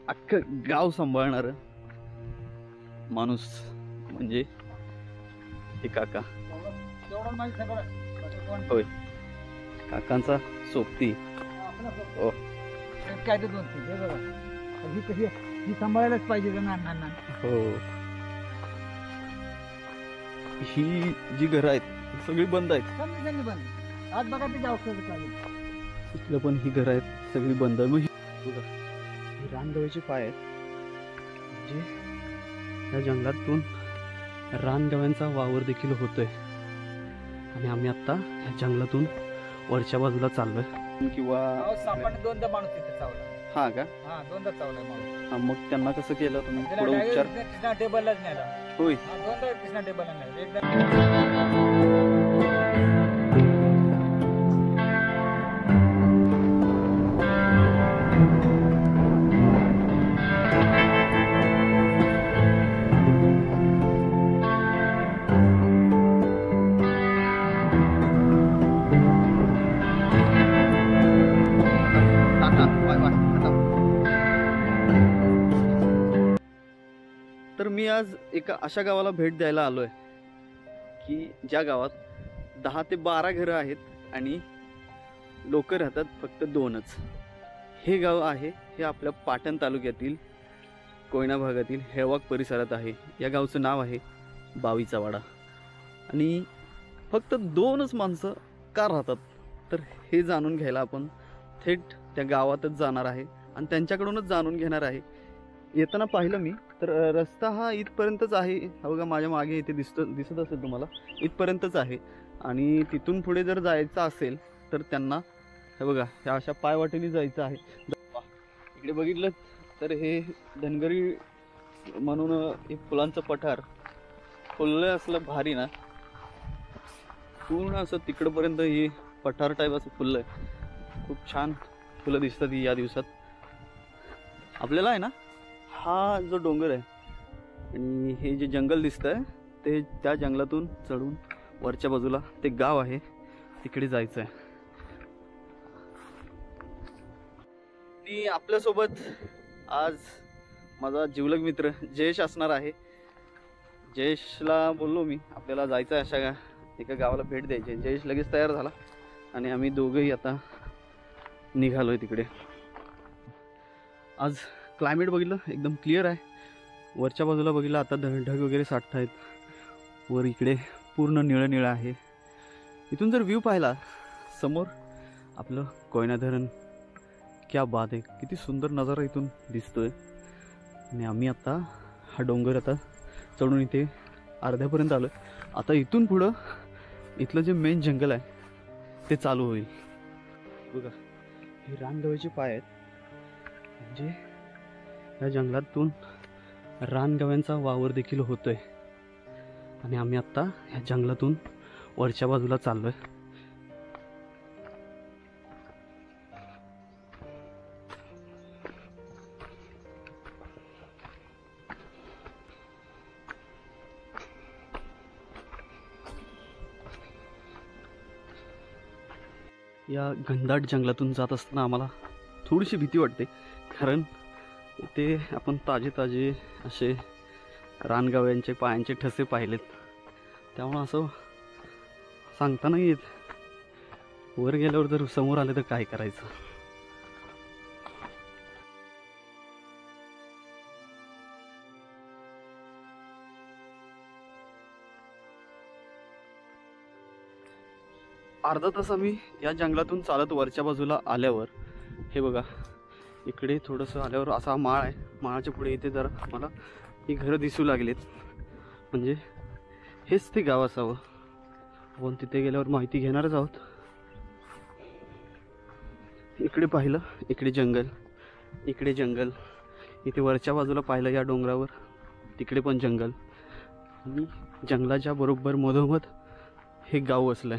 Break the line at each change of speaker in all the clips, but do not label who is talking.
अख्खं गाव सांभाळणार माणूस म्हणजे हे काका. होय, काकांचा सोबती. हो,
काय ते दोन हे बघा, ही कशी ही सांभाळायलाच पाहिजे ना.
हो, ही जी घरं आहेत ही सगळी बंद आहेत.
बंद आज बघा ते औषध काय
इथलं पण ही घरं आहेत सगळी बंद. मग बघा ही रानगव्याचे पाय आहेत, म्हणजे या जंगलातून रानगव्यांचा वावर देखील होतोय. आणि आम्ही आता या जंगलातून वरच्या बाजूला चाललोय. किंवा
सापाने दोनदा माणूस तिथे चावला.
हा का?
हा, दोनदा चावलाय माणूस.
हा, मग त्यांना कसं केलं तुम्ही? पुढे उपचार?
कृष्णा टेबललाच नेला.
होय,
दोनदा कृष्णा टेबलला नेला. एकदा
तर मी आज एका अशा गावाला भेट द्यायला आलोय की ज्या गावात 10 ते 12 घरं आहेत आणि लोक राहतात फक्त 2च. हे गाव आहे हे आपल्या पाटण तालुक्यातील कोयना भागातील हेळवाक परिसरात आहे. या गावचं नाव आहे बावीचा वाडा. आणि फक्त 2च माणसं का राहतात तर हे जाणून घ्यायला आपण थेट त्या गावातच जाणार आहे आणि त्यांच्याकडूनच जाणून घेणार आहे. येताना पाहिलं मी तर रस्ता हा इथपर्यंतच आहे. हा बघा माझ्या मागे इथे दिसत असेल तुम्हाला, इथपर्यंतच आहे. आणि तिथून पुढे जर जायचं असेल तर त्यांना हे बघा ह्या अशा पायवाटेने जायचं आहे. इकडे बघितलं तर हे धनगरी म्हणून हे फुलांचं पठार फुललं असलं भारी ना, पूर्ण असं तिकडपर्यंत हे पठार टाईप असं फुललंय. खूप छान फुलं दिसतात या दिवसात. आपल्याला आहे ना हा जो डोंगर आहे आणि हे जे जंगल दिसतंय ते त्या जंगलातून चढून वरच्या बाजूला ते गाव आहे तिकडे जायचं आहे. आणि आपल्यासोबत आज माझा जिवलग मित्र जयेश असणार आहे. जयेशला बोललो मी आपल्याला जायचं आहे अशा एका गावाला भेट द्यायची. जयेश लगेच तयार झाला आणि आम्ही दोघंही आता निघालोय तिकडे. आज क्लायमेट बघितलं एकदम क्लिअर आहे. वरच्या बाजूला बघितलं आता ढग वगैरे साठत आहेत. वर इकडे पूर्ण निळं निळं आहे. इथून जर व्ह्यू पाहिला समोर आपलं कोयना धरण, क्या बात आहे, किती सुंदर नजारा इथून दिसतोय. आणि आम्ही आता हा डोंगर आता चढून इथे अर्ध्यापर्यंत आलोय. आता इथून पुढं इथलं जे मेन जंगल आहे ते चालू होईल. बघा हे रानगव्याचे पाय आहेत, म्हणजे या जंगलातून रानगव्यांचा वावर देखील होतोय. आणि आम्ही आत्ता या जंगलातून वरच्या बाजूला चाललोय. या घनदाट जंगलातून जात असताना आम्हाला थोडीशी भीती वाटते, कारण ते आपण ताजे ताजे असे रानगव्यांचे पायांचे ठसे पाहिलेत. त्यामुळं असं सांगता नाही येत वर गेल्यावर जर समोर आले तर काय करायचं. अर्धा तास आम्ही या जंगलातून चालत वरच्या बाजूला आल्यावर हे बघा इकडे थोडंसं आल्यावर असा माळ आहे. माळाच्या पुढे इथे जरा मला ही घरं दिसू लागलेत, म्हणजे हेच ते गाव असावं. आपण तिथे गेल्यावर माहिती घेणारच आहोत. इकडे पाहिलं इकडे जंगल, इकडे जंगल, इथे वरच्या बाजूला पाहिलं या डोंगरावर तिकडे पण जंगल, आणि जंगलाच्या बरोबर मधोमध हे गाव असलंय.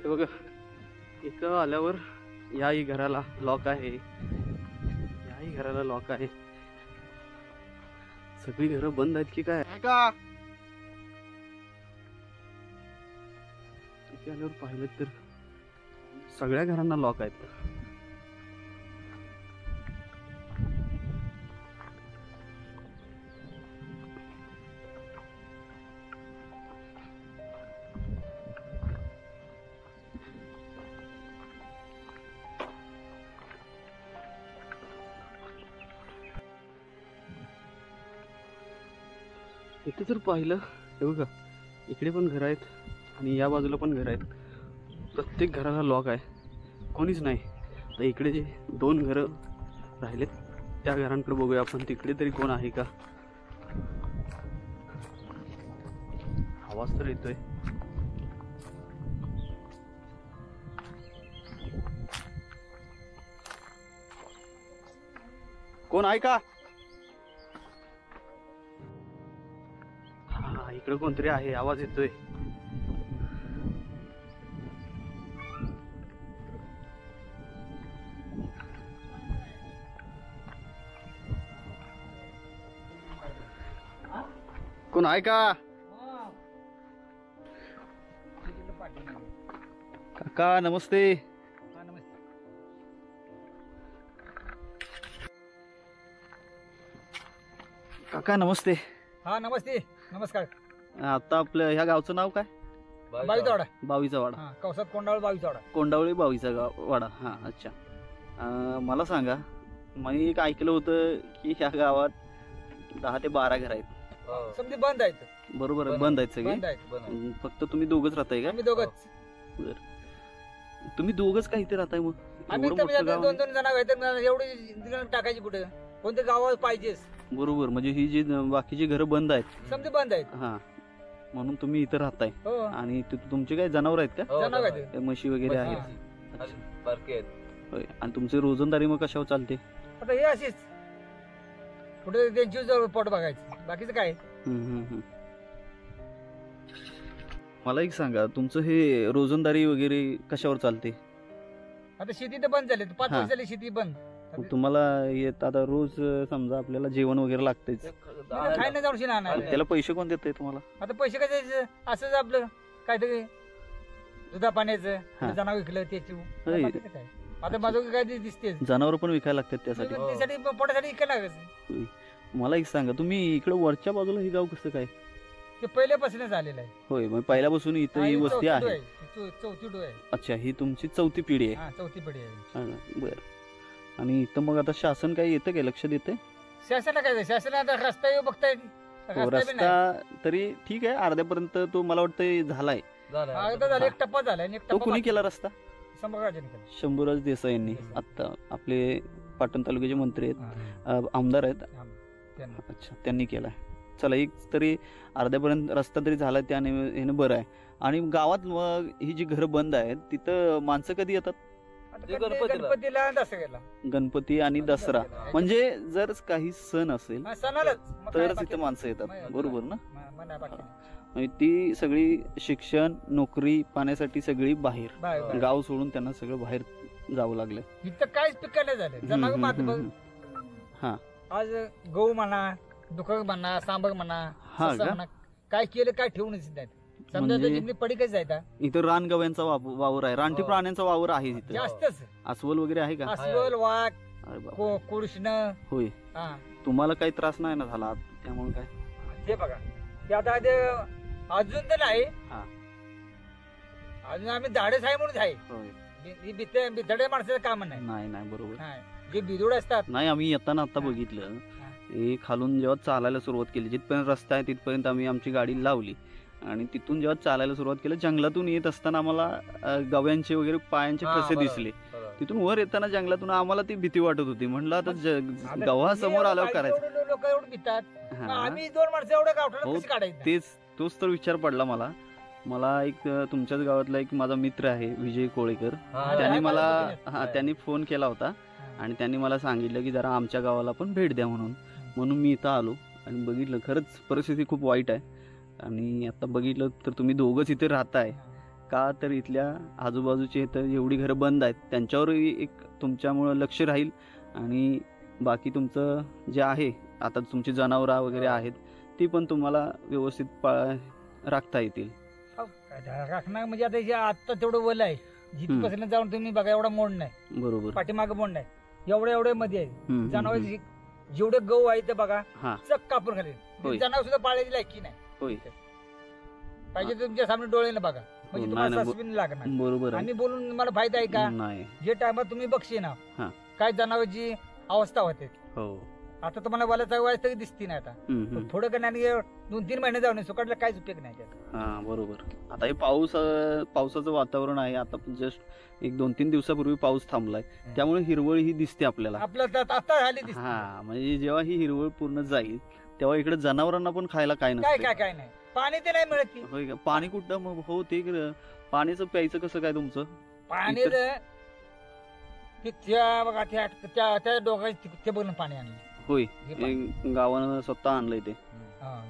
बघा इथं आल्यावर याही घराला लॉक आहे, याही घराला लॉक आहे. सगळी घरं बंद आहेत की काय? इथे आल्यावर पाहिलं तर सगळ्या घरांना लॉक आहेत. इथे जर पाहिलं हे बघा, इकडे पण घर आहेत आणि या बाजूला पण घर आहेत. प्रत्येक घराला लॉक आहे, कोणीच नाही. तर इकडे जे 2 घरं राहिलेत त्या घरांकडे बघूया आपण, तिकडे तरी कोण आहे का. आवाज तर येतोय. कोण आहे का? हा, इकडे कोणतरी आहे, आवाज येतोय. कोण आहे का? काका नमस्ते. काका नमस्ते.
हा नमस्ते. नमस्कार.
आता आपल्या ह्या गावचं नाव काय?
बावीचा वाडा.
बावीचा वाडा.
हा, कौसात कोंडाळ बावीचा वाडा.
कोंडावळी बावीचा वाडा. हा अच्छा. मला सांगा, मी एक ऐकलं होतं की ह्या गावात 10 ते 12 घर आहेत.
समजे बंद आहेत.
बरोबर आहे, बंद आहेत सगळे.
बंद आहेत.
फक्त तुम्ही दोघच राहताय का?
आम्ही दोघच.
तुम्ही दोघच का इथे राहताय मग?
आम्ही
एवढं मोठं गाव
2-2 जण आहेत, एवढी टाकायची कुठे? कोणते गावात पाहिजेच.
आहे. बरोबर, म्हणजे ही जी बाकीची घरं बंद आहेत.
समजे बंद आहेत.
हा, म्हणून तुम्ही इथं राहताय.
हो.
आणि तुमचे काय जनावर आहेत का?
जनावर आहेत.
काय म्हशी वगैरे
हा.
आहेत? होय. आणि तुमची रोजंदारी मग कशावर चालते?
आता हे अशीच कुठे त्यांची जवळ पोट बघायचं, बाकीचं काय.
मला एक सांगा, तुमचं हे रोजंदारी वगैरे कशावर चालते?
आता शेती तर बंद झाली, 5
हा.
वर्ष झाली शेती बंद.
मग तुम्हाला येत आता रोज समजा आपल्याला जेवण वगैरे लागतेच,
खायला जाऊन शिना आणायला.
त्याला पैसे कोण देते तुम्हाला?
आता पैसे काय द्यायचं? असंच आपलं काहीतरी दुधा पाण्याचं,
हा.
जनावर विकलं त्याची.
होय.
बाकीचं काय. आता माझं काय दिसते
जनावर पण विकायला लागतात त्यासाठी.
त्यासाठी पोटासाठी विकायला लागायचं.
मला एक सांगा, तुम्ही इकडे वरच्या बाजूला हे गाव कसं काय?
ते पहिल्यापासूनच आलेलं आहे.
होय, मग पहिल्यापासून इथं ही वस्ती आहे.
चौथी डो आहे.
अच्छा, ही तुमची 4थी पिढी आहे.
हा, चौथी पिढी आहे.
हा ना, बरं. आणि इथं मग आता शासन काय येतं काय, लक्ष देते?
शासनाला काय शासन आता रस्ता येऊ बघताय.
रस्ता तरी ठीक आहे, अर्ध्यापर्यंत तो मला वाटतं झालाय.
झाला, एक टप्पा झाला आणि एक
तो
टप्पा
कुणी केला रस्ता?
संभाजीराजांनी केला.
शंभूराज देसाई यांनी. आता आपले पाटण तालुक्याचे मंत्री आहेत, आमदार आहेत.
त्यांना.
अच्छा, त्यांनी केलाय. चला, एक तरी अर्ध्यापर्यंत रस्ता तरी झाला, त्याने हे बरं आहे. आणि गावात मग ही जी घरं बंद आहेत तिथं माणसं कधी येतात?
आता गणपतीला दसऱ्याला.
गणपती आणि दसरा, म्हणजे जर काही सण असेल
हा, सणालाच. मग काय
तरच
बाकी?
तिथं माणसं येतात.
मग
बरोबर ना?
मग नाही बाकी.
म्हणजे ती सगळी शिक्षण, नोकरी पाण्यासाठी सगळी बाहेर,
बाहेर.
गाव सोडून त्यांना सगळं बाहेर जावं लागलं.
इथं काहीच पिकायला झालं. जनावर मात बघ.
हा.
आज गहू म्हणा, दुखक म्हणा, सांबर म्हणा,
हा
ससा
का?
म्हणा, काय केलं काय ठेवूनच नाहीत. समजा
म्हणजे-
जिंकली पडी कशी जायता.
इथं रानगव्यांचा वावर आहे, रानटी प्राण्यांचा वावर आहे तिथं.
जास्तच.
अस्वल वगैरे आहे का?
अस्वल, वाघ,
अरे बापरे.
कृष्ण.
होय.
हा,
तुम्हाला काही त्रास नाही ना झाला त्यामुळे काय?
ते बघा. ते आता ते अजून तर नाही.
हा.
अजून आम्ही धाडस आहे म्हणून आहे.
होय.
बिथडे माणसाचं काम नाही.
नाही बरोबर.
हा. जे बिदुड असतात.
नाही, आम्ही येताना आता
हा.
बघितलं, हे खालून जेव्हा चालायला सुरुवात केली, जिथपर्यंत रस्ता आहे तिथपर्यंत आम्ही आमची गाडी लावली आणि तिथून जेव्हा चालायला सुरुवात केली, जंगलातून येत असताना आम्हाला गव्यांचे वगैरे पायांचे ठसे दिसले. तिथून वर येताना जंगलातून आम्हाला ती भीती वाटत होती. म्हणलं आता गव्हासमोर आल्यावर करायचं.
लोक एवढं भितात.
हा.
आम्ही 2 माणसं एवढं गावठाला
हो,
कशी काढायचं?
तोच तर विचार पडला मला एक तुमच्याच गावातला एक माझा मित्र आहे, विजय कोळेकर. त्यांनी फोन केला होता आणि त्यांनी मला सांगितलं की जरा आमच्या गावाला पण भेट द्या म्हणून मी इथं आलो आणि बघितलं. खरंच परिस्थिती खूप वाईट आहे. आणि आता बघितलं तर तुम्ही दोघंच इथे राहताय. का तर इथल्या आजूबाजूचे इथं एवढी घरं बंद आहेत त्यांच्यावरही एक तुमच्यामुळं लक्ष राहील आणि बाकी तुमचं जे आहे आता तुमची जनावरं वगैरे आहेत ती पण तुम्हाला व्यवस्थित राखता येतील.
राखणार म्हणजे आता आता तेवढं वल आहे जिथपासून जाऊन तुम्ही बघा एवढा मोड नाही,
बरोबर
पाठीमागं मोड नाही, एवढे मध्ये आहे. जनावर जेवढे गहू आहे ते बघा चक कापून खाली, जनावर सुद्धा पाळायची लायकी नाही.
होय
पाहिजे तुमच्या सामने डोळ्याने बघा म्हणजे तुम्हाला सस्पेन लागणार.
बरोबर.
आम्ही बोलून मला फायदा आहे का?
नाही.
जे टायमात तुम्ही बघशी ना काय जनावरची अवस्था होते.
हो
आता तुम्हाला वालाचा वय तरी दिसती नाही. आता थोडं का नाही 2-3 महिने जाऊन सुकाडला काहीच उपयोग नाही त्यात.
हा बरोबर. आता हे पावसाचं वातावरण आहे. आता जस्ट 1-2-3 दिवसापूर्वी पाऊस थांबलाय त्यामुळे हिरवळ ही दिसते आपल्याला.
आता झाली दिसते.
हा म्हणजे जेव्हा ही हिरवळ पूर्ण जाईल तेव्हा इकडे जनावरांना पण खायला काय नसतं.
काय नाही, पाणी ते नाही मिळत.
होय का? पाणी कुठं मग? हो ते पाण्याचं प्यायचं कसं काय तुमचं?
पाणी त्या बघा त्या डोंगराच्या ते बघून पाणी आणलं.
होय गावानं स्वतः आणलंय ते.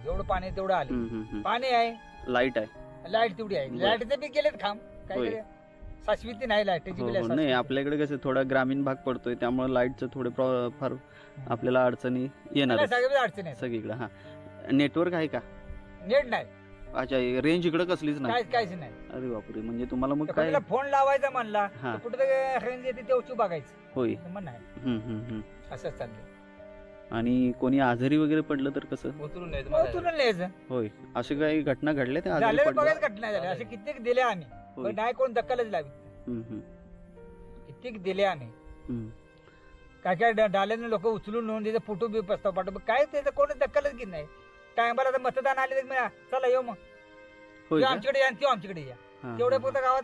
जेवढं पाणी तेवढं आलं. पाणी आहे,
लाईट आहे,
लाईट तेवढी आहे. लाईटचे बी गेलेत खांब, काय शाश्वती नाही लाईटची.
नाही आपल्याकडे कसं थोडा ग्रामीण भाग पडतोय त्यामुळे लाईटचं थोडे फार आपल्याला अडचणी येणार
अडचणी
सगळीकडे. हा नेटवर्क आहे का?
नेट नाही.
अच्छा रेंज इकडे कसलीच नाही?
काहीच नाही.
अरे बापरे. म्हणजे तुम्हाला मग काय
फोन लावायचा म्हणला कुठे रेंज येते तेवढी बघायचं.
होय
नाही असं चाललंय.
आणि कोणी आजारी वगैरे पडलं तर कसं?
उतरून न्यायचं.
होय अशी काही घटना घडल्या त्या
बघायच घटना झाल्या असे कित्येक दिले आम्ही. नाही कोण दखलच लावी. कित्येक दिले आम्ही. काय डाल्याने लोक उचलून नेऊन त्याचा फोटो बी प्रस्ताव पाठव. काय त्याचं कोणी दखलच घेत नाही. टायमाला तर मतदान आले तर चला येऊ मग आमच्याकडे या किंवा आमच्याकडे या. तेवढ्या पुरतं गावात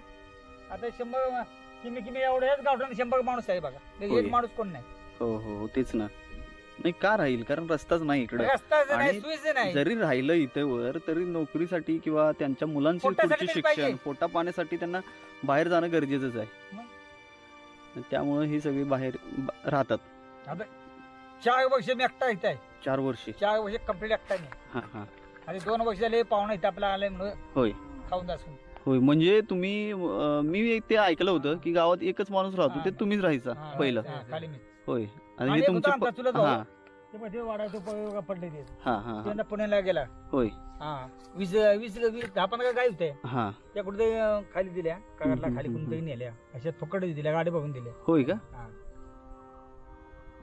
आता 100 किमी एवढ्याच गावठाण 100 माणूस आहे बघा. एक माणूस कोण नाही.
हो तेच ना. नाही का राहील कारण रस्ताच नाही इकडे.
नाही.
जरी राहिलं इथे वर तरी नोकरीसाठी किंवा त्यांच्या मुलांचे पुढचे शिक्षण पोटा पाण्यासाठी त्यांना बाहेर जाणं गरजेचंच आहे. त्यामुळे ही सगळी बाहेर राहतात.
4 वर्ष मी एकटा इथे आहे.
4 वर्ष
कम्प्लीट एकटा नाही. आणि 2 वर्ष झाले पाहुणा इथे आपला आलाय म्हणून.
होय
खाऊन असून.
होय म्हणजे तुम्ही मी ते ऐकलं होतं की गावात एकच माणूस राहतो ते तुम्हीच राहायचा पहिलं. होय आणि हे तुमचं
पुण्याला गेला.
होय
10-15 गाई होते त्या कुठे खाली दिल्या कागदला खाली कोणतरी नेल्या अशा फुकट दिल्या गाडी बघून दिल्या.
होय का?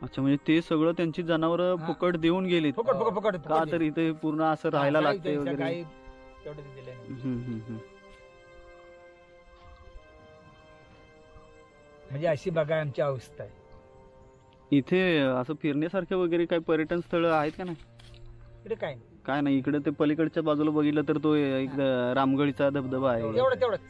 अच्छा म्हणजे ते सगळं त्यांची जनावर फुकट देऊन गेली
फुकट
का तर इथे पूर्ण असं राहायला लागते वगैरे.
म्हणजे अशी बघा आमची अवस्था आहे.
इथे असं फिरण्यासारखे वगैरे काही पर्यटन स्थळ आहेत का? नाही
इकडे
काय नाही. इकडे ते पलीकडच्या बाजूला बघितलं तर तो एक रामगडीचा धबधबा आहे.
तेवढंच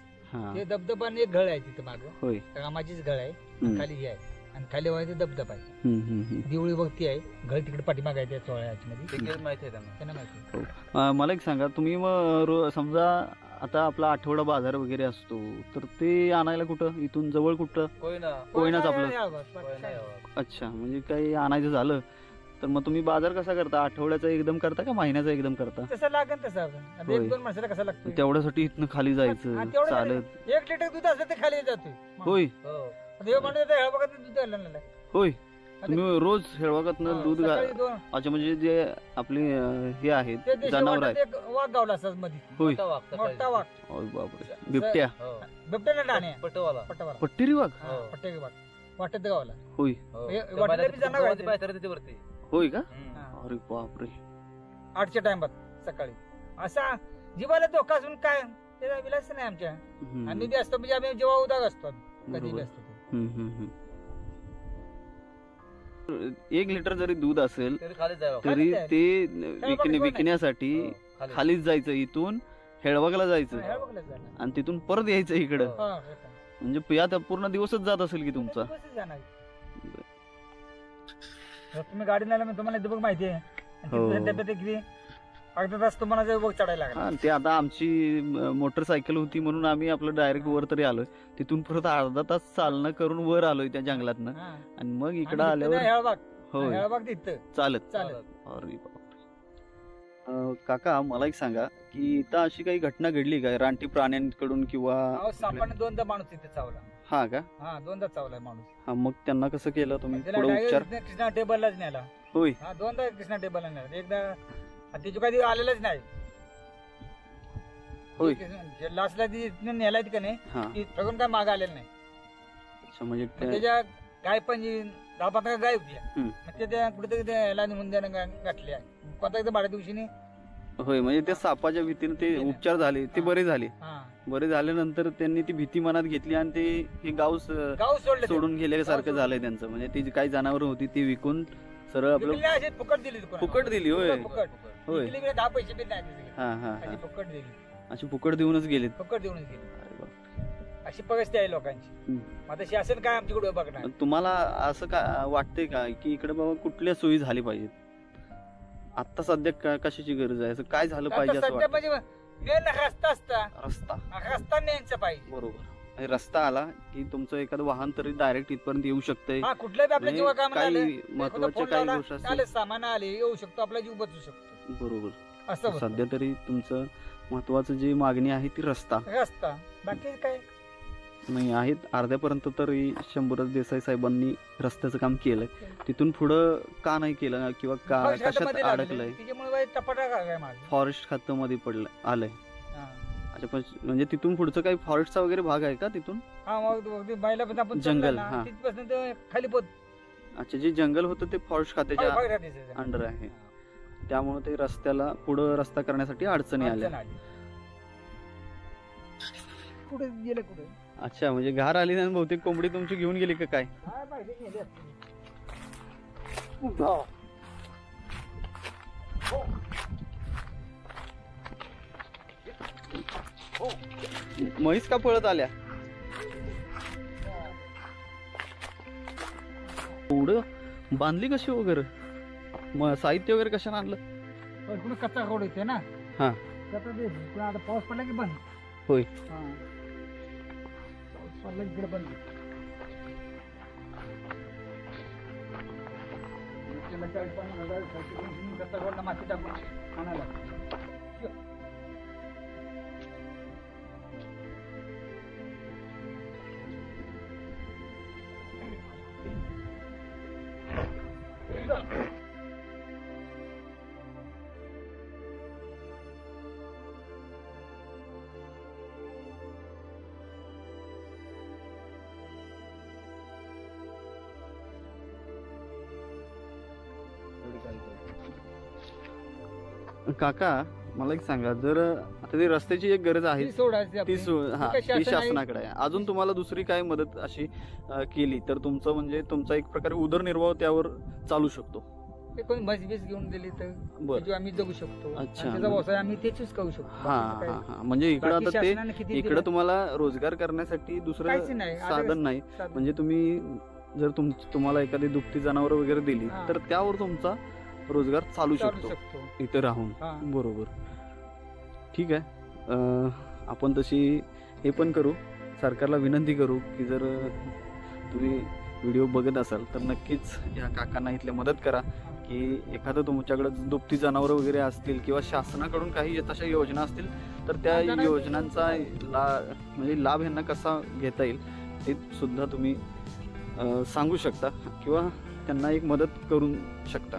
ते धबधबा आणि एक घळ आहे तिथं माग. होय रामाचीच घळ आहे. खाली हे आहे आणि खाली व्हायचं धबधबा आहे. देवळी भक्ती आहे. घळ तिकडे पाठीमाग आहे त्या चोळ्याच्या मध्ये. माहिती आहे त्यांना माहिती.
मला एक सांगा तुम्ही मग समजा आता आपला आठवडा बाजार वगैरे असतो तर ते आणायला कुठं इथून जवळ कुठं? कोयनाच आपलं. अच्छा म्हणजे काही आणायचं झालं तर मग तुम्ही बाजार कसा करता? आठवड्याचा एकदम करता का महिन्याचा एकदम करता?
तसं लागेल तसं 1-2 माणसाला कसं लागतं
तेवढ्यासाठी इथनं खाली जायचं चालत.
1 लिटर दूध असलं तर खाली जातोय.
होय
दूध आलं.
होय तुम्ही रोज हेळवागातनं दूध अच्छा म्हणजे जे आपले हे आहेत जनावर आहेत
वाघ गावला असं मध्ये.
होय
मोठा वाघ.
बापरे. बिबट्या
बिबट्याला डाणे
पट्टेरी वाघ.
पट्टेरी वाघ वाटत गावला.
होय
वरती.
होय का? अरे बापरे.
8च्या टाइमात सकाळी असा जीवाला धोका असून काय त्याचा विलास नाही आमच्या. आम्ही बी असतो म्हणजे आम्ही जेव्हा उदाग असतो कधी बी असतो.
1 लिटर जरी दूध असेल तरी ते विकण्यासाठी खालीच जायचं. इथून हेळवागला जायचं आणि तिथून परत यायचं इकडं. म्हणजे यात पूर्ण दिवसच जात असेल की तुमचा?
तुम्ही गाडी नाही तुम्हाला बघ माहिती आहे. अर्धा तास तुम्हाला बघ चढायला लागला.
ते आता आमची मोटरसायकल होती म्हणून आम्ही आपलं डायरेक्ट वर तरी आलोय. तिथून परत अर्धा तास चालणं करून वर आलोय त्या जंगलातनं आणि मग इकडं आल्यावर
हेळबाग तिथं
चालत. अरे बापरे. काका मला एक सांगा की इथं अशी काही घटना घडली का रानटी प्राण्यांकडून किंवा
अहो, सापाने 2दा माणूस तिथे चावला.
हा का?
हा 2दा चावलाय माणूस.
हा मग त्यांना कसं केलं तुम्ही
त्याला
पुढे उपचार?
direct कृष्णा टेबललाच नेला.
होय.
हा 2दा कृष्णा टेबलला नेला. एकदा तिच्या कधी आलेलंच नाही.
होय.
लास्टला ती इथनं नेला का नाही
हा
ती ठरून काय मागे आलेलं नाही.
अच्छा, म्हणजे
मग त्याच्या गाय पण 10-15 गाय होती.
हम्म.
मग ते त्या कुठेतरी त्याला नेऊन त्यानं गाठल्या. कोणता एकदा बारा दिवशी
होय, म्हणजे त्या सापाच्या भीतीने ते उपचार झाले, ते बरे झाले.
हा
बरे झाल्यानंतर त्यांनी ती भीती मनात घेतली आणि ते हे गाव
गाव सोडलं.
सोडून गेल्यासारखं
गाव
झालंय त्यांचं. म्हणजे ती जी काही जनावर होती ती विकून सरळ आपलं
अशी फुकट दिली दुकानाला.
फुकट दिली. होय
फुकट.
होय.
विकली बी 10 पैसे बी नाही दिले.
हा हा
अशी
हा
फुकट दिली.
अशी फुकट देऊनच गेलेत.
फुकट देऊनच गेली.
अरे बाप.
अशी परिस्थिती आहे लोकांची.
हम्म.
आता शासन काय आमच्याकडे बघणार.
तुम्हाला असं का वाटतंय का की इकडे बाबा कुठल्या सोयी झाली पाहिजेत? आता सध्या कशाची गरज आहे? असं काय झालं पाहिजे
आता
असं
सध्या
वाटतं?
म्हणजे मेन रस्ता असता.
रस्ता.
रस्ता न्यायचा पाहिजे.
बरोबर. आणि रस्ता आला की तुमचं एखादं वाहन तरी डायरेक्ट इथपर्यंत येऊ शकतंय.
हा कुठल्याही आपल्या
म्हणजे
जीवा काम
काही महत्वाच्या काही गोष्टी असतील.
आले सामान आले येऊ शकतो आपला जीव बचू शकतो.
बरोबर.
असं होतं.
सध्या तरी तुमचं महत्वाचं जी मागणी आहे ती रस्ता
रस्ता बाकी काय
नाही आहेत. अर्ध्यापर्यंत तरी शंभूराज देसाई साहेबांनी रस्त्याचं काम केलंय. तिथून पुढं का नाही केलं किंवा का
फॉरेस्ट
कशात
खात्यामध्ये लागले.
अडकलंय?
त्याच्यामुळे टपाटा काय माझं.
फॉरेस्ट खात्यामध्ये पडलं आलंय.
हा.
अच्छा, पण म्हणजे तिथून पुढचं काही फॉरेस्टचा वगैरे भाग आहे का तिथून?
हा मग बायला पण आपण
जंगल,
चाललो ना,
हा.
तिथपासून ते खाली पोत
अच्छा, जे जंगल होतं ते फॉरेस्ट खात्याच्या
फॉरेस्ट खात्याचं.
अंडर आहे. त्यामुळे ते रस्त्याला पुढं रस्ता करण्यासाठी अडचणी आल्या.
अडचण आली. कुठे गेलं कुठे
अच्छा, म्हणजे घार आली नाही. बहुतेक कोंबडी तुमची घेऊन गेली का काय?
काय पाहिजे गेले असते.
म्हैस का पळत आल्या? पुढं बांधली कशी वगैरे? साहित्य वगैरे कशाने आणलं?
पुढे कच्चा रोड येते ना.
हा.
आता ते पुन्हा आता पाऊस पडला की बंद.
होय.
हा. पाऊस पडला की इकडे बंद. त्याला 40-50 कच्चा रोडला माती टाकून आणायला.
काका मला एक सांगा, जर आता ती रस्त्याची एक गरज आहे
ती सोडायची आपली.
ती हा
ती काय
ती
शासन आहे?
शासनाकडे आहे. अजून तुम्हाला दुसरी काय मदत अशी केली तर तुमचं म्हणजे तुमचा एक प्रकारे उदरनिर्वाह त्यावर चालू शकतो.
ते कोणी म्हैस बीस घेऊन दिली तर
बर.
त्याची आम्ही जगू शकतो.
अच्छा.
आणि त्याचा व्यवसाय आम्ही तेच करू शकतो.
हा
बाकीचं काय.
हा हा म्हणजे इकडं
बाकी
आता ते
शासनाने किती
इकडं
दिलं?
तुम्हाला रोजगार करण्यासाठी दुसरं
काहीच नाही. आता
साधन नाही.
साधन.
म्हणजे तुम्ही जर तुम्हाला एखादी दुभती जनावर वगैरे दिली
हा.
तर त्यावर तुमचा रोजगार चालू
चालू
शकतो
शकतो.
इथे राहून.
हा.
बरोबर. ठीक आहे. आपण तशी हे पण करू, सरकारला विनंती करू की जर तुम्ही व्हिडिओ बघत असाल तर नक्कीच या काकांना इथल्या मदत करा की एखादं तुमच्याकडे दुभती जनावरं वगैरे असतील किंवा शासनाकडून काही तशा योजना असतील तर त्या योजनांचा म्हणजे लाभ यांना कसा घेता येईल ते सुद्धा तुम्ही सांगू शकता किंवा त्यांना एक मदत करू शकता.